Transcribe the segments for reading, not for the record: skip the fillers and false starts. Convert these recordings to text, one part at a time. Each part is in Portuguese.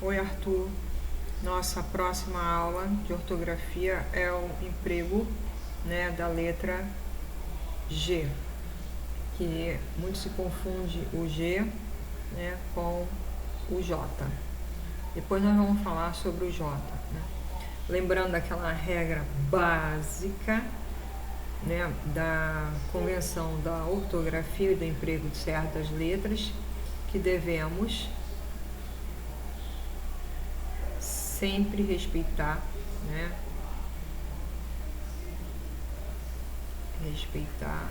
Oi, Arthur. Nossa próxima aula de ortografia é o emprego, né, da letra G, que muito se confunde o G, né, com o J. Depois nós vamos falar sobre o J, né? Lembrando aquela regra básica, né, da convenção da ortografia e do emprego de certas letras, que devemos sempre respeitar, né? Respeitar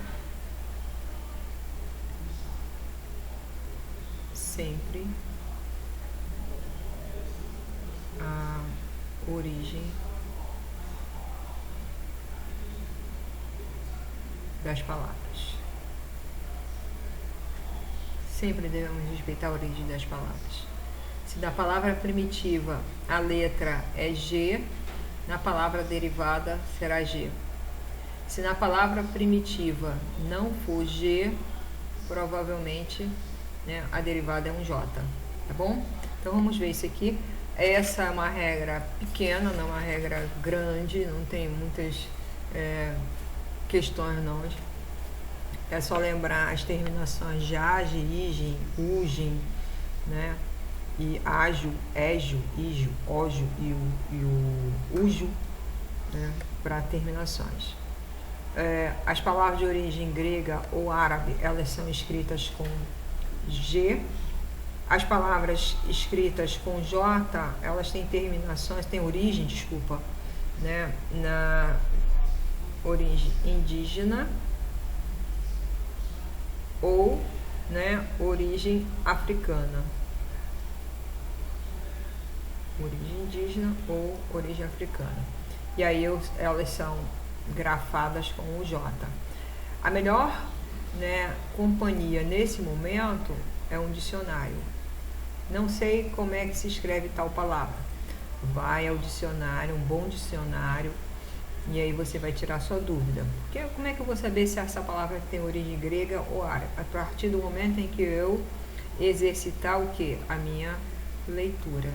sempre a origem das palavras. Sempre devemos respeitar a origem das palavras. Se da palavra primitiva a letra é G, na palavra derivada será G. Se na palavra primitiva não for G, provavelmente, né, a derivada é um J, tá bom? Então vamos ver isso aqui. Essa é uma regra pequena, não é uma regra grande, não tem muitas questões não. É só lembrar as terminações de age, igen, ugen, né? E ágio, égio, ígio, ógio e o ujo, né? Para terminações. As palavras de origem grega ou árabe, elas são escritas com G. As palavras escritas com J, elas têm terminações, têm origem, né, na origem indígena ou, né, origem africana. Origem indígena ou origem africana. E aí elas são grafadas com o J. A melhor, né, companhia nesse momento é um dicionário. Não sei como é que se escreve tal palavra. Vai ao dicionário, um bom dicionário, e aí você vai tirar sua dúvida. Porque como é que eu vou saber se essa palavra tem origem grega ou árabe? A partir do momento em que eu exercitar o quê? A minha leitura,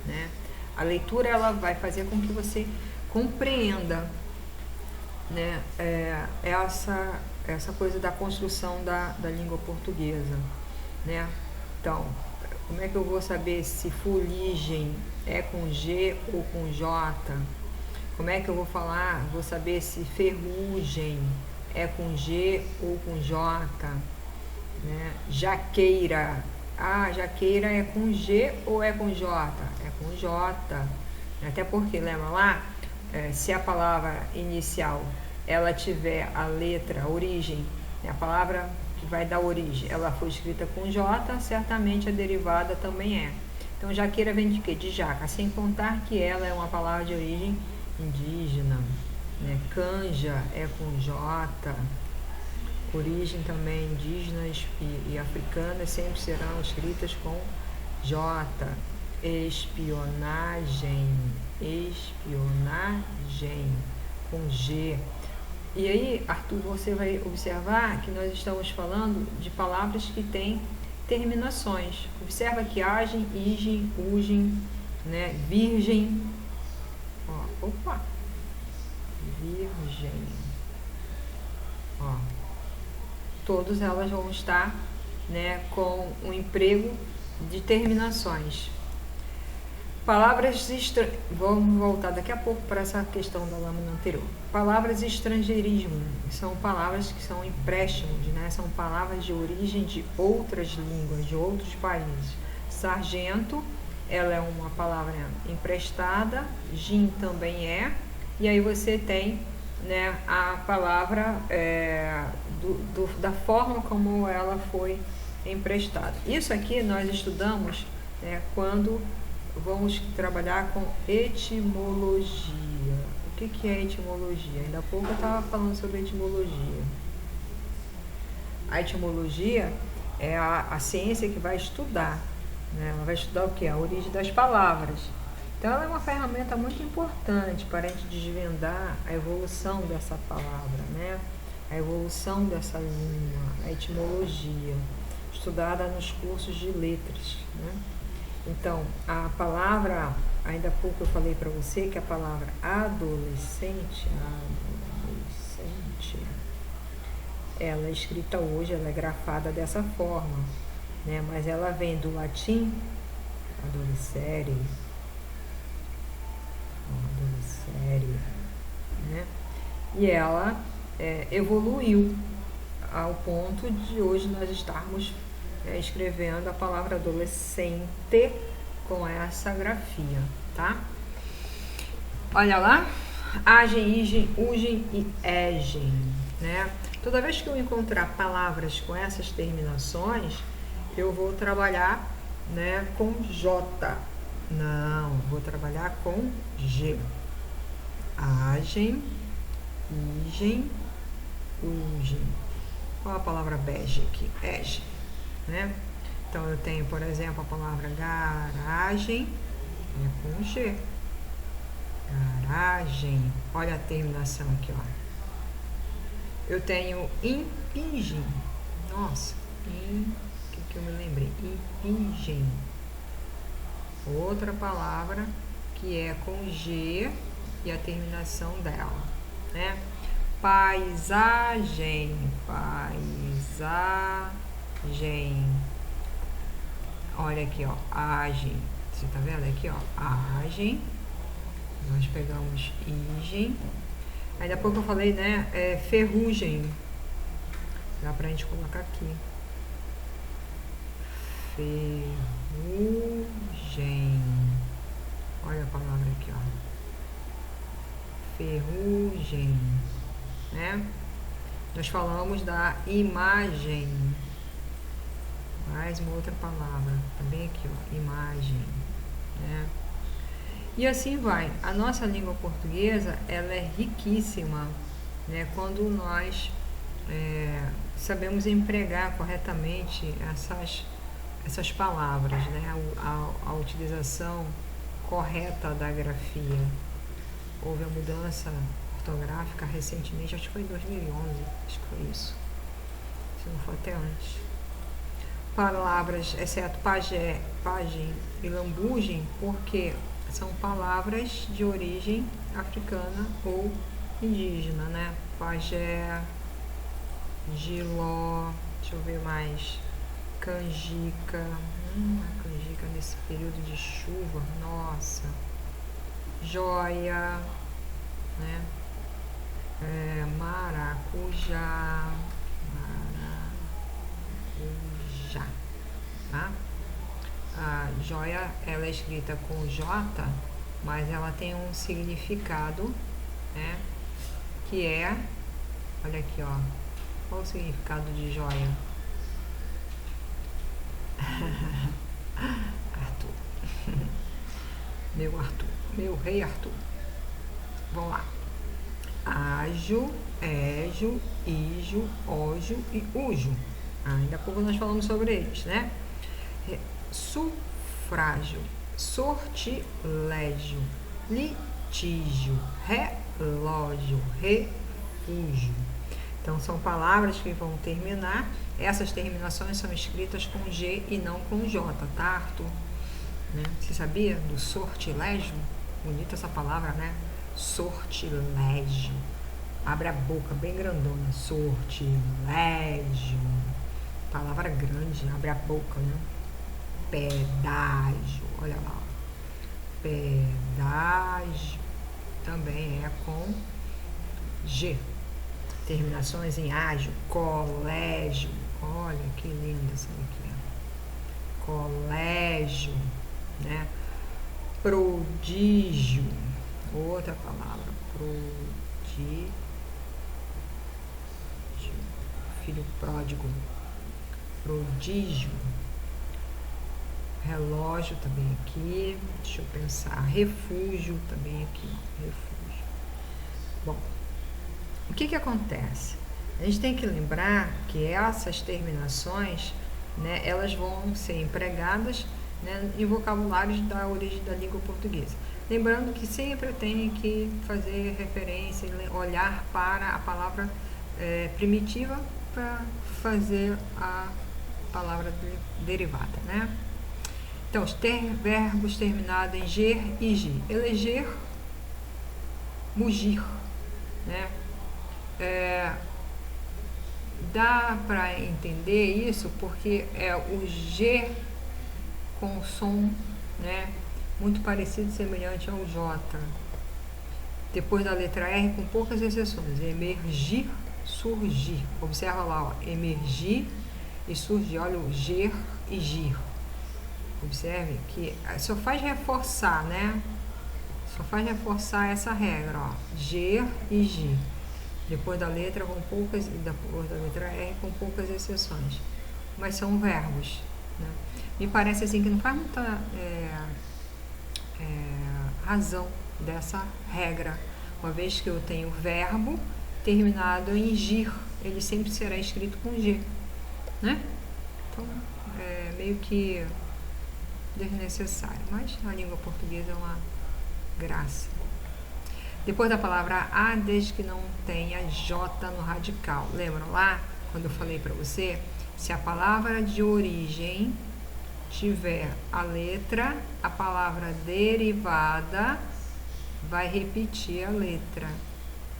né? A leitura, ela vai fazer com que você compreenda, né, essa coisa da construção da língua portuguesa, né? Então, como é que eu vou saber se fuligem é com G ou com J? Como é que eu vou saber se ferrugem é com G ou com J? Né? Jaqueira, jaqueira é com G ou é com J? É com J. Até porque, lembra lá, se a palavra inicial ela tiver a letra, a origem, a palavra que vai dar origem, ela foi escrita com J, certamente a derivada também é. Então, jaqueira vem de quê? De jaca, sem contar que ela é uma palavra de origem indígena, né? Canja é com J, origem também indígenas e africanas sempre serão escritas com J. Espionagem com G. E aí, Arthur, você vai observar que nós estamos falando de palavras que têm terminações. Observa que agem, igen, ugen, né? Virgem. Virgem. Todas elas vão estar, né, com um emprego de terminações. Palavras vamos voltar daqui a pouco para essa questão da lâmina anterior. Palavras estrangeirismo são palavras que são empréstimos, né? São palavras de origem de outras línguas, de outros países. Sargento, ela é uma palavra emprestada, gin também é, e aí você tem, né, a palavra da forma como ela foi emprestada. Isso aqui nós estudamos, né, quando vamos trabalhar com etimologia. O que é etimologia? Ainda há pouco eu estava falando sobre etimologia. A etimologia é a ciência que vai estudar, né? Ela vai estudar o que? A origem das palavras. Então, ela é uma ferramenta muito importante para a gente desvendar a evolução dessa palavra, né? A evolução dessa língua, a etimologia, estudada nos cursos de letras, né? Então, a palavra, ainda há pouco eu falei para você que a palavra adolescente, ela é escrita hoje, ela é grafada dessa forma, né? Mas ela vem do latim adolescere, né? E ela evoluiu ao ponto de hoje nós estarmos escrevendo a palavra adolescente com essa grafia, tá? Olha lá, agem, igem, ugem e egem, né? Toda vez que eu encontrar palavras com essas terminações, eu vou trabalhar, né, com J. Não, vou trabalhar com G. Agem, igem, ugem. Qual a palavra bege aqui? Ege, né? Então, eu tenho, por exemplo, a palavra garagem, com G. Garagem. Olha a terminação aqui, ó. Eu tenho impingem. Nossa, o que eu me lembrei? Impingem. Outra palavra que é com G e a terminação dela, né? Paisagem, paisagem. Olha aqui, ó, agem. Você tá vendo aqui, ó, agem. Nós pegamos igem. Aí daqui a pouco eu falei, né, ferrugem. Dá pra gente colocar aqui. Ferrugem. Olha a palavra aqui, ó. Ferrugem, né? Nós falamos da imagem. Mais uma outra palavra, também aqui, ó, imagem, né? E assim vai. A nossa língua portuguesa, ela é riquíssima, né? Quando nós sabemos empregar corretamente essas palavras, né? A utilização correta da grafia. Houve a mudança ortográfica recentemente, acho que foi em 2011, acho que foi isso. Se não for até antes. Palavras, exceto pajé, pajem e lambugem, porque são palavras de origem africana ou indígena, né? Pajé, giló, deixa eu ver mais, canjica, a canjica nesse período de chuva, nossa, joia, né? Maracujá, tá? A joia, ela é escrita com J, mas ela tem um significado, né? Que é, olha aqui, ó, qual o significado de joia? Arthur. Meu Arthur, meu rei Arthur. Vamos lá. Ajo, éjo, ijo, ojo e ujo. Ainda há pouco nós falamos sobre eles, né? Sufrágio, sortilégio, litígio, relógio, refúgio. Então, são palavras que vão terminar. Essas terminações são escritas com G e não com J, tá, Arthur? Né? Você sabia do sortilégio? Bonita essa palavra, né? Sortilégio. Abre a boca bem grandona. Sortilégio. Palavra grande, abre a boca, né? Pedágio. Olha lá. Pedágio. Também é com G. Terminações em ágio. Colégio. Olha que linda essa aqui. Colégio, né? Prodígio. Outra palavra. Prodígio. Filho pródigo. Prodígio. Relógio também aqui. Deixa eu pensar. Refúgio também aqui. Refúgio. Bom, o que acontece? A gente tem que lembrar que essas terminações, né, elas vão ser empregadas, né, em vocabulários da origem da língua portuguesa. Lembrando que sempre tem que fazer referência, olhar para a palavra primitiva para fazer a palavra derivada, né? Então, os verbos terminados em ger e gi. Eleger, mugir, né? Dá para entender isso porque é o G com som, né, muito parecido e semelhante ao J. Depois da letra R, com poucas exceções. Emergir, surgir. Observa lá, ó, emergir e surgir. Olha o ger e gir. Observe que só faz reforçar, né? Só faz reforçar essa regra, ó. Ger e gir. Depois da letra depois da letra R com poucas exceções. Mas são verbos, né? Me parece assim que não faz muita razão dessa regra, uma vez que eu tenho verbo terminado em gir, ele sempre será escrito com G, né? Então, é meio que desnecessário, mas na língua portuguesa é uma graça. Depois da palavra a, desde que não tenha J no radical. Lembram lá, quando eu falei para você, se a palavra de origem tiver a letra, a palavra derivada vai repetir a letra,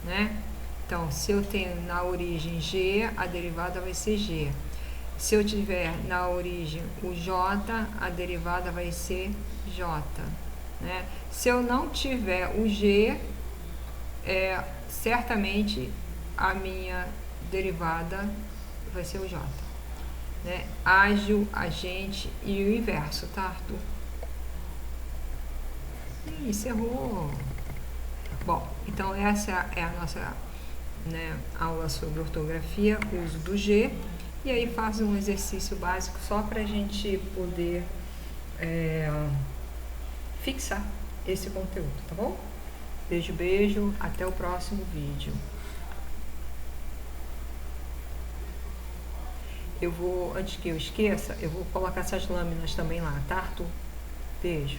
né? Então, se eu tenho na origem G, a derivada vai ser G. Se eu tiver na origem o J, a derivada vai ser J, né? Se eu não tiver o G, certamente a minha derivada vai ser o J, né? Ágil, agente e o inverso, tá, Arthur? Encerrou. Bom, então essa é a nossa, né, aula sobre ortografia, uso do G. E aí faz um exercício básico só para a gente poder fixar esse conteúdo, tá bom? Beijo, beijo, até o próximo vídeo. Eu vou, antes que eu esqueça, eu vou colocar essas lâminas também lá, tá, Arthur? Beijo.